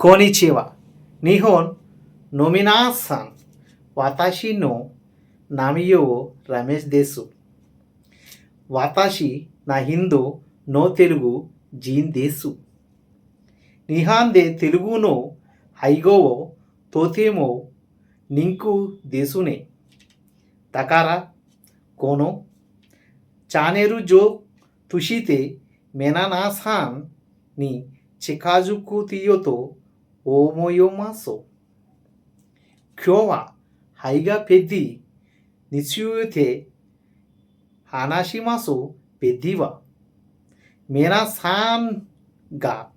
Konnichiwa. Nihon no minasan. Watashi no nami wo Ramesh desu. Watashi na Hindu no Telugu Jin desu. Nihan de Telugu no Haigo wo Totemo Ninku desu ne. Takara kono Chaneru jo tushite menana-san ni chikazuku tiyo to omoyomasu. Kyou wa hai ga peddi nitsuyute hanashimasu peddi wa mena-san ga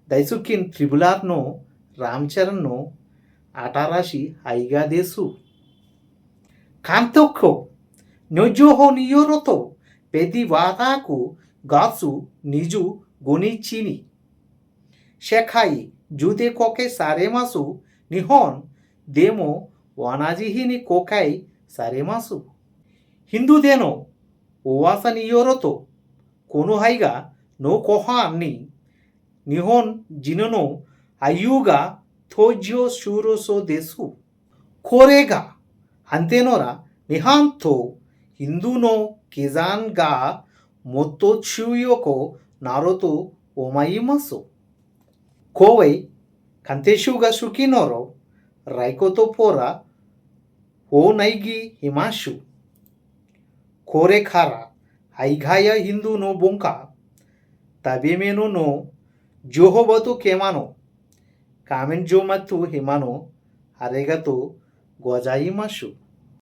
daisukin tribular no Ramcharan no atarashi hai ga desu. Kantoko nyojoho ni yoroto peddi wataku gatsu niju gonichi ni. Shekai jude koke saremasu nihon demo wanajihi ni kokai saremasu. Hindu de no owasa ni yoroto kono hai ga no kohan ni nihon jin no ayu ga tojo shuroso desu. Kore ga hante nora nihan to Hindu no keizan ga motto tsuyo ko naru to omaimasu. Kouei kanteshu ga suki noro raiko to pora wo naigi himashu. Kore kara haigaya Hindu no bonka tabemeno no johobato kemano kamen jo mattu himano arigato gozaimasu.